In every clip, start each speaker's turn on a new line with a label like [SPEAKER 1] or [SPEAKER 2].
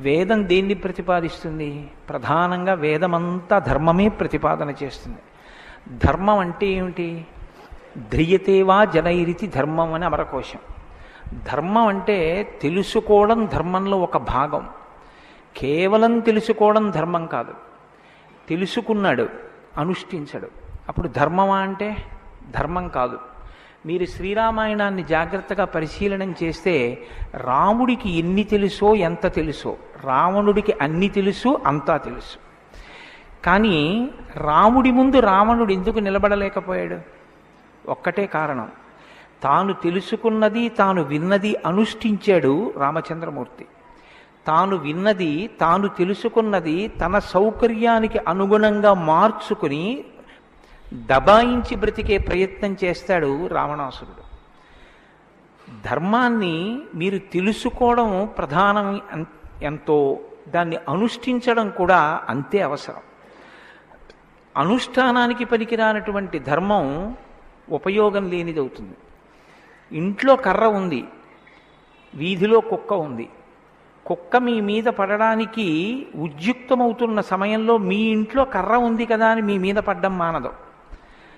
[SPEAKER 1] వేదం దేన్ని ప్రతిపాదిస్తుంది? ప్రధానంగా వేదమంతా ధర్మమే ప్రతిపాదన చేస్తుంది. ధర్మం అంటే ఏమిటి? ధ్రియతేవా జనైరితి ధర్మం అని అమరకోశం. ధర్మం అంటే తెలుసుకోవడం ధర్మంలో ఒక భాగం. కేవలం తెలుసుకోవడం ధర్మం కాదు. తెలుసుకున్నాడు, అనుష్ఠించడు, అప్పుడు ధర్మమా అంటే ధర్మం కాదు. మీరు శ్రీరామాయణాన్ని జాగ్రత్తగా పరిశీలనం చేస్తే రాముడికి ఎన్ని తెలుసో ఎంత తెలుసో, రావణుడికి అన్ని తెలుసు, అంతా తెలుసు. కానీ రాముడి ముందు రావణుడు ఎందుకు నిలబడలేకపోయాడు? ఒక్కటే కారణం, తాను తెలుసుకున్నది తాను విన్నది అనుష్ఠించాడు రామచంద్రమూర్తి. తాను విన్నది తాను తెలుసుకున్నది తన సౌకర్యానికి అనుగుణంగా మార్చుకుని దబాయించి బ్రతికే ప్రయత్నం చేస్తాడు రావణాసురుడు. ధర్మాన్ని మీరు తెలుసుకోవడం ప్రధానం ఎంతో, దాన్ని అనుష్ఠించడం కూడా అంతే అవసరం. అనుష్ఠానానికి పనికిరానటువంటి ధర్మం ఉపయోగం లేనిది అవుతుంది. ఇంట్లో కర్ర ఉంది, వీధిలో కుక్క ఉంది. కుక్క మీ మీద పడడానికి ఉద్యుక్తమవుతున్న సమయంలో మీ ఇంట్లో కర్ర ఉంది కదా అని మీ మీద పడ్డం మానదు.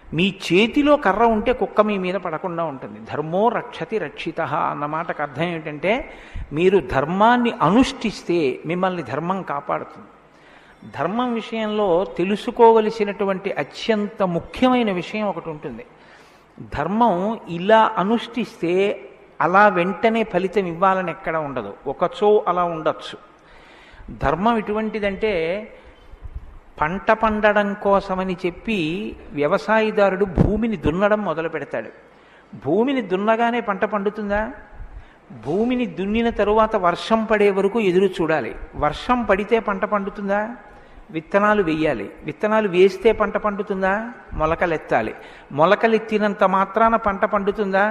[SPEAKER 1] మీ చేతిలో కర్ర ఉంటే కుక్క మీ మీద పడకుండా ఉంటుంది. ధర్మో రక్షతి రక్షితః అన్న మాటకు అర్థం ఏమిటంటే, మీరు ధర్మాన్ని అనుష్ఠిస్తే మిమ్మల్ని ధర్మం కాపాడుతుంది. ధర్మం విషయంలో తెలుసుకోవలసినటువంటి అత్యంత ముఖ్యమైన విషయం ఒకటి ఉంటుంది. ధర్మం ఇలా అనుష్ఠిస్తే అలా వెంటనే ఫలితం ఇవ్వాలని ఎక్కడ ఉండదు, ఒకచో అలా ఉండొచ్చు. ధర్మం ఎటువంటిదంటే, పంట పండడం కోసమని చెప్పి వ్యవసాయదారుడు భూమిని దున్నడం మొదలు పెడతాడు. భూమిని దున్నగానే పంట పండుతుందా? భూమిని దున్నిన తరువాత వర్షం పడే వరకు ఎదురు చూడాలి. వర్షం పడితే పంట పండుతుందా? విత్తనాలు వేయాలి. విత్తనాలు వేస్తే పంట పండుతుందా? మొలకలెత్తాలి. మొలకలెత్తినంత మాత్రాన పంట పండుతుందా?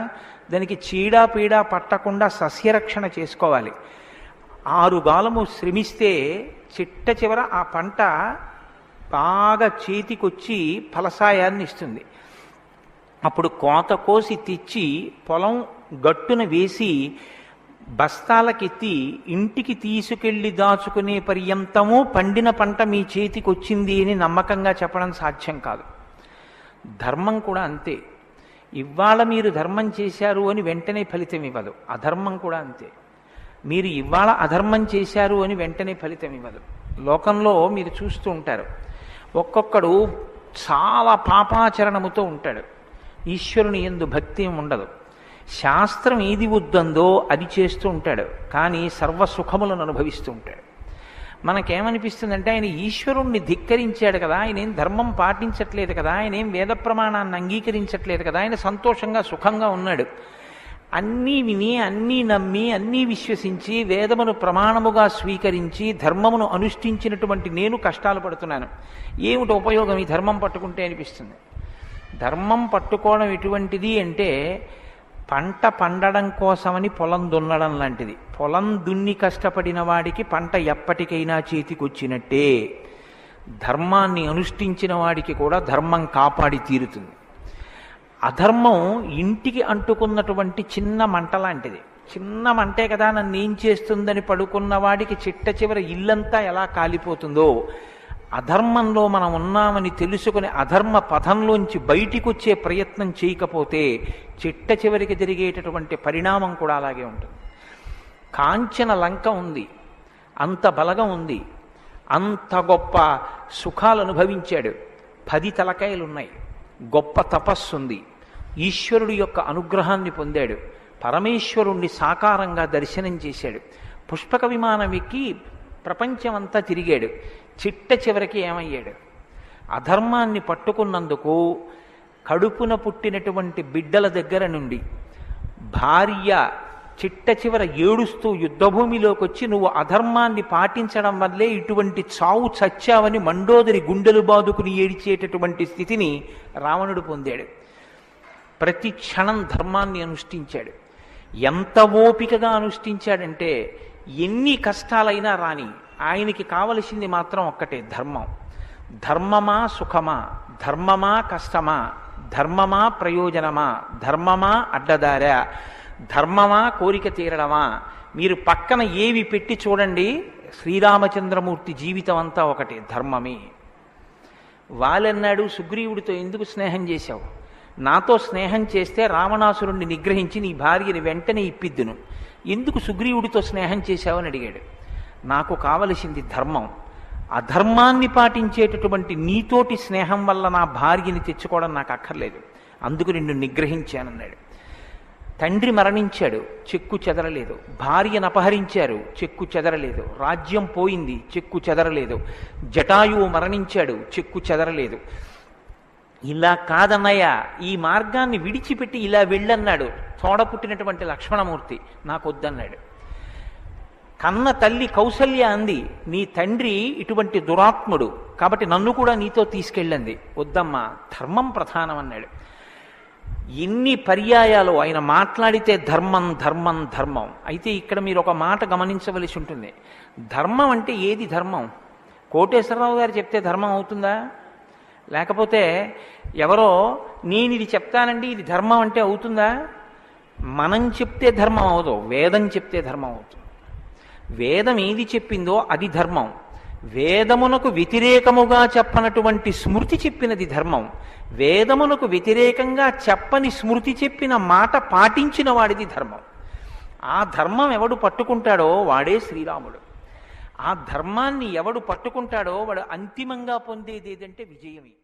[SPEAKER 1] దానికి చీడా పీడా పట్టకుండా సస్యరక్షణ చేసుకోవాలి. 6 గాలము శ్రమిస్తే చిట్ట చివర ఆ పంట బాగా చేతికొచ్చి ఫలసాయాన్ని ఇస్తుంది. అప్పుడు కోత కోసి తెచ్చి పొలం గట్టున వేసి బస్తాలకెత్తి ఇంటికి తీసుకెళ్లి దాచుకునే పర్యంతము పండిన పంట మీ చేతికి వచ్చింది అని నమ్మకంగా చెప్పడం సాధ్యం కాదు. ధర్మం కూడా అంతే. ఇవాళ మీరు ధర్మం చేశారు అని వెంటనే ఫలితం ఇవ్వదు. అధర్మం కూడా అంతే. మీరు ఇవాళ అధర్మం చేశారు అని వెంటనే ఫలితం ఇవ్వదు. లోకంలో మీరు చూస్తూ ఉంటారు, ఒక్కొక్కడు చాలా పాపాచరణముతో ఉంటాడు, ఈశ్వరుని యందు భక్తి ఉండదు, శాస్త్రం ఏది వద్దందో అది చేస్తూ ఉంటాడు, కానీ సర్వసుఖములను అనుభవిస్తూ ఉంటాడు. మనకేమనిపిస్తుందంటే, ఆయన ఈశ్వరుణ్ణి ధిక్కరించాడు కదా, ఆయన ఏం ధర్మం పాటించట్లేదు కదా, ఆయన ఏం వేద ప్రమాణాన్ని అంగీకరించట్లేదు కదా, ఆయన సంతోషంగా సుఖంగా ఉన్నాడు. అన్నీ విని, అన్నీ నమ్మి, అన్నీ విశ్వసించి, వేదమును ప్రమాణముగా స్వీకరించి ధర్మమును అనుష్ఠించినటువంటి నేను కష్టాలు పడుతున్నాను. ఏమిటి ఉపయోగం ఈ ధర్మం పట్టుకుంటే అనిపిస్తుంది. ధర్మం పట్టుకోవడం ఎటువంటిది అంటే, పంట పండడం కోసమని పొలం దున్నడం లాంటిది. పొలం దున్ని కష్టపడిన వాడికి పంట ఎప్పటికైనా చేతికొచ్చినట్టే. ధర్మాన్ని అనుష్ఠించిన వాడికి కూడా ధర్మం కాపాడి తీరుతుంది. అధర్మం ఇంటికి అంటుకున్నటువంటి చిన్న మంట లాంటిది. చిన్న మంటే కదా నన్ను ఏం చేస్తుందని పడుకున్న వాడికి చిట్ట చివర ఇల్లంతా ఎలా కాలిపోతుందో, అధర్మంలో మనం ఉన్నామని తెలుసుకుని అధర్మ పథంలోంచి బయటికి వచ్చే ప్రయత్నం చేయకపోతే చిట్ట చివరికి జరిగేటటువంటి పరిణామం కూడా అలాగే ఉంటుంది. కాంచన లంక ఉంది, అంత బలగం ఉంది, అంత గొప్ప సుఖాలు అనుభవించాడు, 10 తలకాయలున్నాయి, గొప్ప తపస్సు ఉంది, ఈశ్వరుడి యొక్క అనుగ్రహాన్ని పొందాడు, పరమేశ్వరుణ్ణి సాకారంగా దర్శనం చేశాడు, పుష్పక విమానం ఎక్కి ప్రపంచమంతా తిరిగాడు. చిట్ట చివరికి ఏమయ్యాడు? అధర్మాన్ని పట్టుకున్నందుకు కడుపున పుట్టినటువంటి బిడ్డల దగ్గర నుండి భార్య చిట్ట చివర ఏడుస్తూ యుద్ధభూమిలోకి వచ్చి, నువ్వు అధర్మాన్ని పాటించడం వల్లే ఇటువంటి చావు చచ్చావని మండోదరి గుండెలు బాదుకుని ఏడిచేటటువంటి స్థితిని రావణుడు పొందాడు. ప్రతి క్షణం ధర్మాన్ని అనుష్ఠించాడు. ఎంత ఓపికగా అనుష్ఠించాడంటే, ఎన్ని కష్టాలైనా రాని ఆయనకి కావలసింది మాత్రం ఒక్కటే, ధర్మం. ధర్మమా సుఖమా, ధర్మమా కష్టమా, ధర్మమా ప్రయోజనమా, ధర్మమా అడ్డదారా, ధర్మమా కోరిక తీరడమా? మీరు పక్కన ఏవి పెట్టి చూడండి, శ్రీరామచంద్రమూర్తి జీవితం అంతా ఒకటి, ధర్మమే. వాలన్నాడు, సుగ్రీవుడితో ఎందుకు స్నేహం చేశావు? నాతో స్నేహం చేస్తే రావణాసురుణ్ణి నిగ్రహించి నీ భార్యని వెంటనే ఇప్పిద్దును, ఎందుకు సుగ్రీవుడితో స్నేహం చేశావని అడిగాడు. నాకు కావలసింది ధర్మం. అధర్మాన్ని పాటించేటటువంటి నీతోటి స్నేహం వల్ల నా భార్యని తెచ్చుకోవడం నాకు అక్కర్లేదు, అందుకు నిన్ను నిగ్రహించానన్నాడు. తండ్రి మరణించాడు, చెక్కు చెదరలేదు. భార్యను అపహరించారు, చెక్కు చెదరలేదు. రాజ్యం పోయింది, చెక్కు చెదరలేదు. జటాయువు మరణించాడు, చెక్కు చెదరలేదు. ఇలా కాదన్నయ్య, ఈ మార్గాన్ని విడిచిపెట్టి ఇలా వెళ్ళన్నాడు తోడ పుట్టినటువంటి లక్ష్మణమూర్తి. నాకొద్దన్నాడు. కన్న తల్లి కౌసల్య అంది, నీ తండ్రి ఇటువంటి దురాత్ముడు కాబట్టి నన్ను కూడా నీతో తీసుకెళ్ళండి. వద్దమ్మా, ధర్మం ప్రధానం అన్నాడు. ఎన్ని పర్యాయాలు ఆయన మాట్లాడితే ధర్మం ధర్మం ధర్మం. అయితే ఇక్కడ మీరు ఒక మాట గమనించవలసి ఉంటుంది. ధర్మం అంటే ఏది ధర్మం? కోటేశ్వరరావు గారు చెప్తే ధర్మం అవుతుందా? లేకపోతే ఎవరో నేను ఇది చెప్తానండి ఇది ధర్మం అంటే అవుతుందా? మనం చెప్తే ధర్మం అవదు, వేదం చెప్తే ధర్మం అవుతుంది. వేదం ఏది చెప్పిందో అది ధర్మం. వేదమునకు వ్యతిరేకముగా చెప్పనటువంటి స్మృతి చెప్పినది ధర్మం. వేదమునకు వ్యతిరేకంగా చెప్పని స్మృతి చెప్పిన మాట పాటించిన వాడిది ధర్మం. ఆ ధర్మం ఎవడు పట్టుకుంటాడో వాడే శ్రీరాముడు. ఆ ధర్మాన్ని ఎవడు పట్టుకుంటాడో వాడు అంతిమంగా పొందేది ఏదంటే విజయమే.